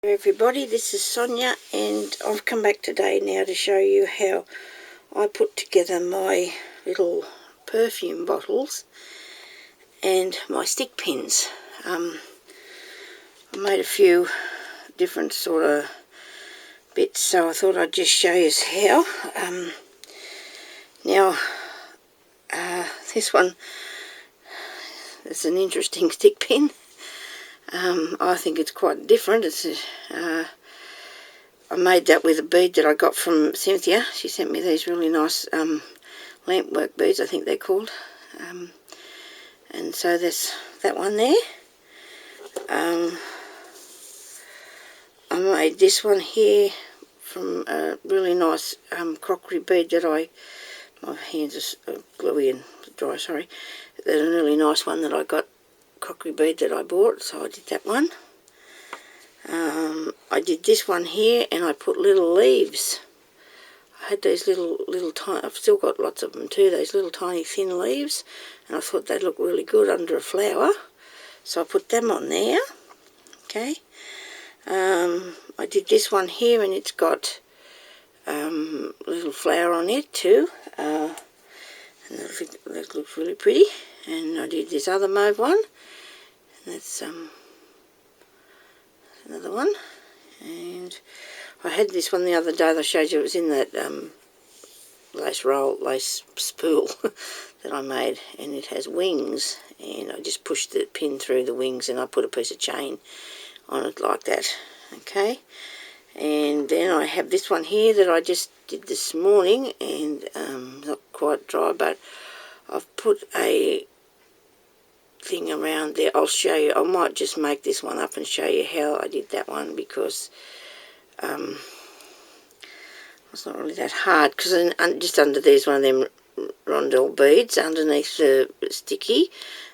Hey everybody, this is Sonia and I've come back today now to show you how I put together my little perfume bottles and my stick pins. I made a few different sort of bits, so I thought I'd just show you how. This one is an interesting stick pin. I think it's quite different. I made that with a bead that I got from Cynthia. She sent me these really nice lampwork beads, I think they're called. And so there's that one there. I made this one here from a really nice crockery bead that my hands are gluey and dry, sorry. There's a really nice one that I got, crockery bead that I bought, so I did that one. I did this one here and I put little leaves. I had these little tiny, I've still got lots of them too, those little tiny thin leaves, and I thought they'd look really good under a flower, so I put them on there. Okay. I did this one here and it's got a little flower on it too, and that looks really pretty. And I did this other mauve one, and that's another one. And I had this one the other day that I showed you. It was in that lace spool that I made, and it has wings, and I just pushed the pin through the wings and I put a piece of chain on it like that. Okay, and then I have this one here that I just did this morning, and not quite dry, but I've put a thing around there. I'll show you. I might just make this one up and show you how I did that one, because it's not really that hard, because just under there's one of them rondelle beads underneath the sticky,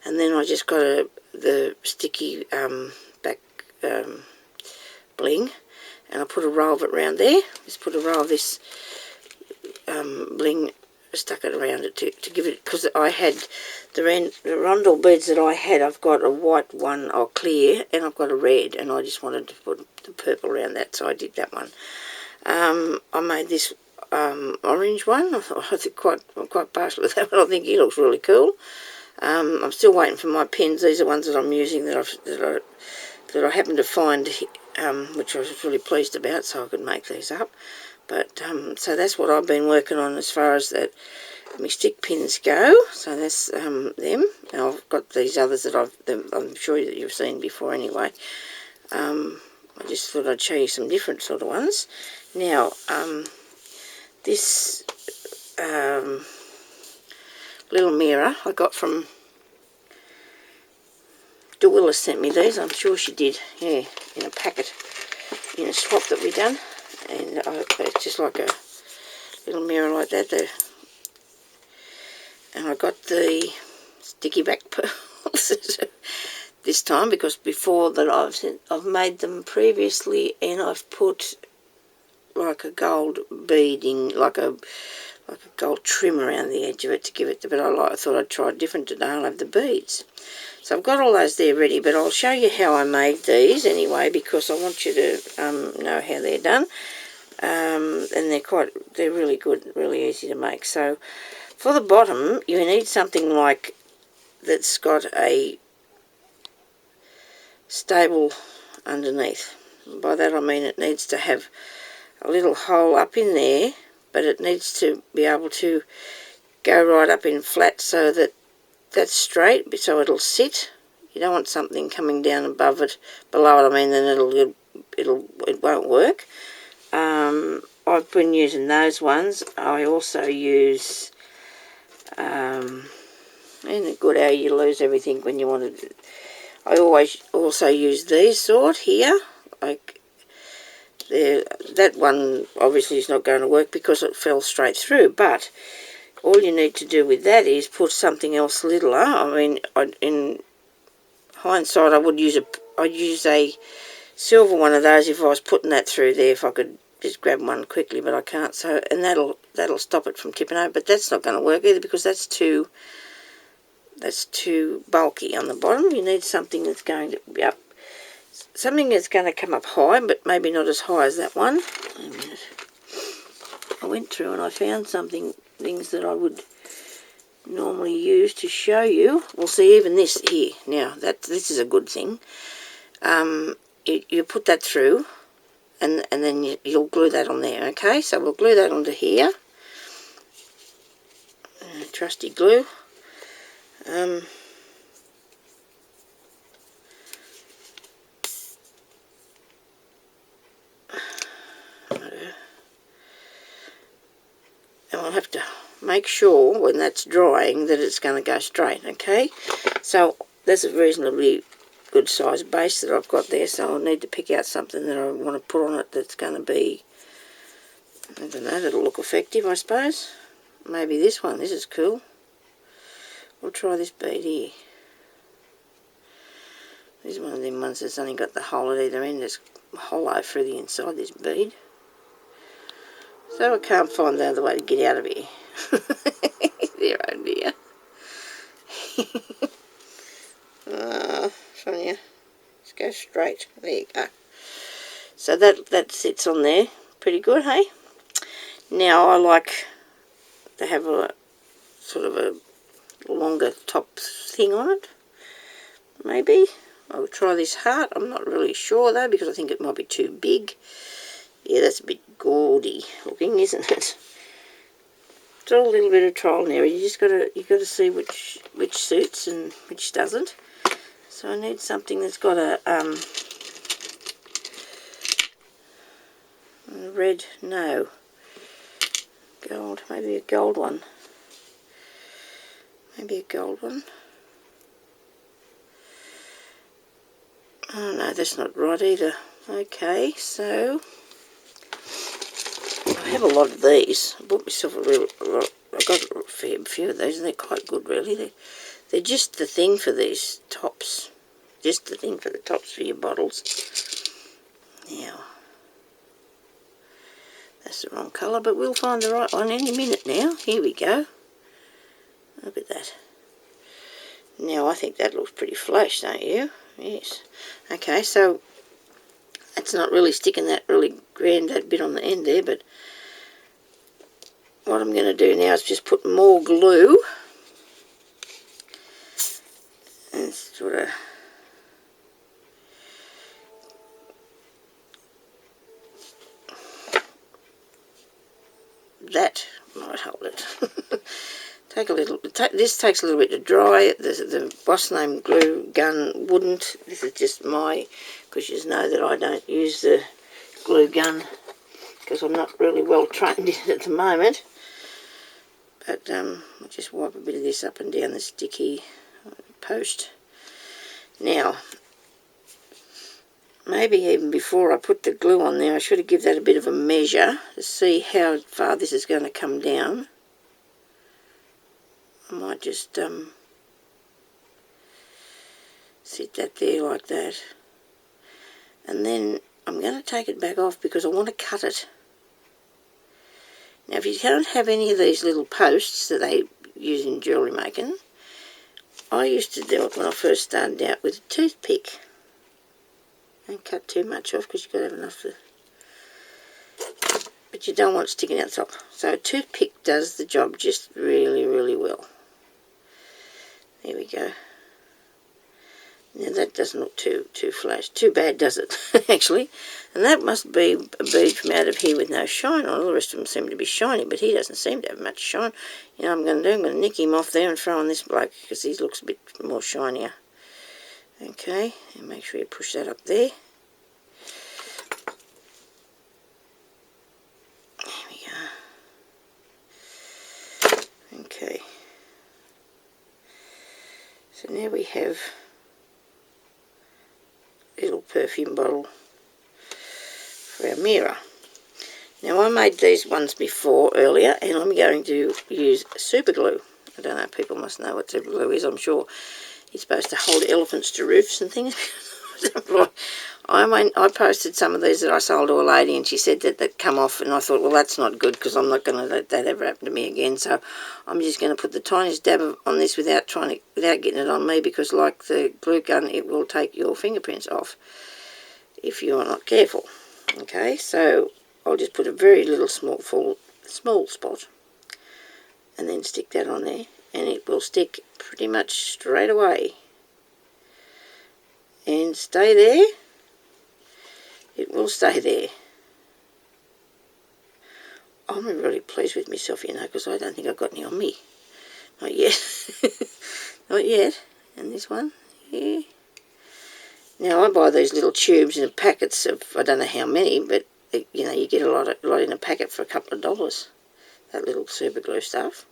and then I just got the sticky back bling, and I put a row of it around there. Just put a row of this bling, stuck it around it to give it, because I had the rondelle beads that I had. I've got a white one, or clear, and I've got a red, and I just wanted to put the purple around that, so I did that one. I made this orange one. I think I'm quite partial with that one. I think he looks really cool. I'm still waiting for my pins. These are ones that I'm using that I happened to find, which I was really pleased about, so I could make these up. But so that's what I've been working on as far as that my stick pins go. So that's them. And I've got these others that I'm sure that you've seen before anyway. I just thought I'd show you some different sort of ones. Now, this little mirror I got from DeWillis, sent me these. I'm sure she did, yeah, in a packet, in a swap that we done. And it's just like a little mirror like that there. And I got the sticky back pearls this time, because before that I've made them previously, and I've put like a gold beading, like a gold trim around the edge of it to give it. But I thought I'd try different today. I'll have the beads. So I've got all those there ready, but I'll show you how I made these anyway, because I want you to know how they're done. And they're really good, really easy to make. So for the bottom, you need something like that's got a stable underneath. By that I mean it needs to have a little hole up in there, but it needs to be able to go right up in flat, so that that's straight, so it'll sit. You don't want something coming down above it, below it, I mean, then it won't work. I've been using those ones. I also use, isn't it good how you lose everything when you want to? I always also use these sort here, like that one obviously is not going to work because it fell straight through, but all you need to do with that is put something else littler. I mean, in hindsight, I'd use a silver one of those if I was putting that through there, if I could just grab one quickly, but I can't. So, and that'll stop it from tipping over, but that's not going to work either, because that's too bulky on the bottom. You need something that's going to be up something that's going to come up high, but maybe not as high as that one. Wait a minute. I went through and I found things that I would normally use to show you. We'll see even this here. Now, this is a good thing. You put that through, and then you'll glue that on there, okay? So we'll glue that onto here. Trusty glue. And I'll have to make sure when that's drying that it's going to go straight, okay? So there's a reasonably good size base that I've got there, so I'll need to pick out something that I want to put on it that's going to be, I don't know, that'll look effective, I suppose. Maybe this one. This is cool. We'll try this bead here. This is one of them ones that's only got the hole at either end. It's hollow through the inside, this bead. So I can't find the other way to get out of here. There, oh dear. Sonia, let's go straight. There you go. So that sits on there pretty good, hey? Now I like to have a sort of a longer top thing on it. Maybe. I'll try this heart. I'm not really sure though, because I think it might be too big. Yeah, that's a bit gaudy looking, isn't it? It's all a little bit of trial and error. You gotta see which suits and which doesn't. So I need something that's got a red, no, gold, maybe a gold one. Maybe a gold one. Oh no, that's not right either. Okay, so I have a lot of these. I bought myself I got a fair few of these, and they're quite good, really. They're just the thing for these tops. Just the thing for the tops for your bottles. Now, that's the wrong colour, but we'll find the right one any minute now. Here we go. Look at that. Now, I think that looks pretty flash, don't you? Yes. Okay, so it's not really sticking that really grand, that bit on the end there, but what I'm going to do now is just put more glue and sort of that might hold it. This takes a little bit to dry. The boss name glue gun wouldn't. This is just because you know that I don't use the glue gun because I'm not really well trained in it at the moment. But I'll just wipe a bit of this up and down the sticky post. Now, maybe even before I put the glue on there, I should have given that a bit of a measure to see how far this is going to come down. I might just sit that there like that. And then I'm going to take it back off because I want to cut it. Now, if you don't have any of these little posts that they use in jewellery making, I used to do it when I first started out with a toothpick. Don't cut too much off because you've got to have enough to... But you don't want it sticking out the top. So a toothpick does the job just really, really well. There we go. Now that doesn't look too flash. Too bad, does it? Actually. And that must be a bead from out of here with no shine on. All the rest of them seem to be shiny, but he doesn't seem to have much shine. You know what I'm going to do? I'm going to nick him off there and throw on this bloke because he looks a bit more shinier. Okay, and make sure you push that up there. There we go. Okay. So now we have a little perfume bottle for our mirror. Now I made these ones before earlier, and I'm going to use super glue. I don't know, people must know what super glue is, I'm sure. It's supposed to hold elephants to roofs and things. I posted some of these that I sold to a lady, and she said that they'd come off, and I thought, well, that's not good because I'm not going to let that ever happen to me again. So I'm just going to put the tiniest dab on this without getting it on me, because like the glue gun, it will take your fingerprints off. if you are not careful. Okay, so I'll just put a very little small spot and then stick that on there, and it will stick pretty much straight away and stay there. It will stay there. I'm really pleased with myself, you know, because I don't think I've got any on me. Not yet. Not yet. And this one here. Now, I buy these little tubes in packets of, I don't know how many, but, you know, you get a lot in a packet for a couple of dollars. That little super glue stuff.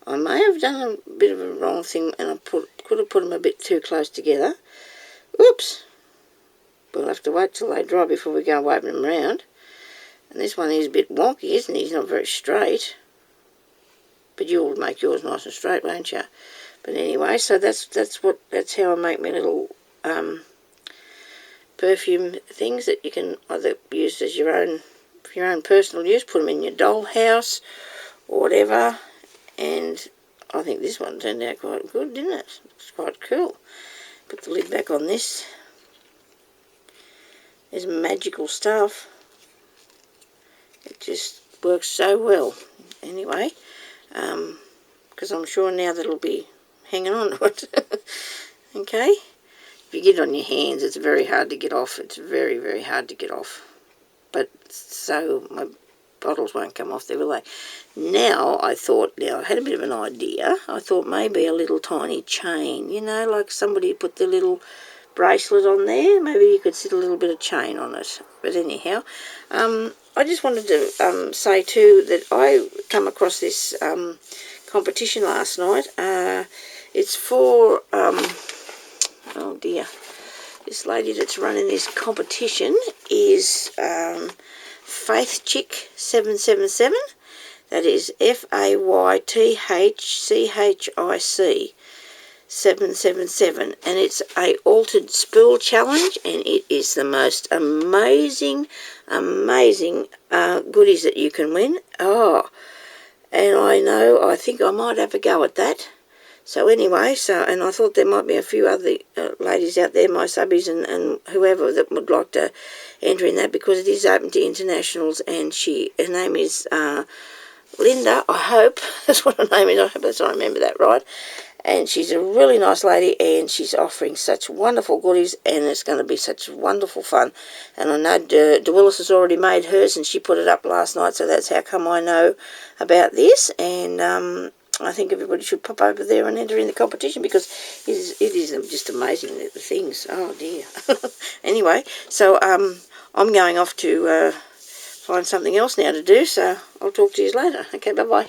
I may have done a bit of a wrong thing, and I could have put them a bit too close together. Oops. We'll have to wait till they dry before we go waving them around. And this one is a bit wonky, isn't he? He's not very straight. But you'll make yours nice and straight, won't you? But anyway, so that's how I make my little perfume things that you can either use as your own, for your own personal use. Put them in your dollhouse or whatever. And I think this one turned out quite good, didn't it? It's quite cool. Put the lid back on this. It's magical stuff. It just works so well. Anyway, because I'm sure now that it'll be hanging on to it. Okay? If you get it on your hands, it's very hard to get off. It's very, very hard to get off. But so my bottles won't come off there, will they? Now, I had a bit of an idea. I thought maybe a little tiny chain, you know, like somebody put the little bracelet on there. Maybe you could sit a little bit of chain on it. But anyhow, I just wanted to say too that I come across this competition last night. It's for, oh dear, this lady that's running this competition is FATHCHIK 777. That is FAYTHCHIC 777, and it's a altered spool challenge, and it is the most amazing goodies that you can win. Oh, and I think I might have a go at that. So anyway, and I thought there might be a few other ladies out there, my subbies and whoever, that would like to enter in that, because it is open to internationals, and her name is Linda, I hope. That's what her name is. I hope I remember that right. And she's a really nice lady, and she's offering such wonderful goodies, and it's going to be such wonderful fun. And I know DeWillis has already made hers, and she put it up last night, so that's how come I know about this. And I think everybody should pop over there and enter in the competition, because it is just amazing, the things. Oh, dear. Anyway, so I'm going off to find something else now to do, so I'll talk to you later. Okay, bye-bye.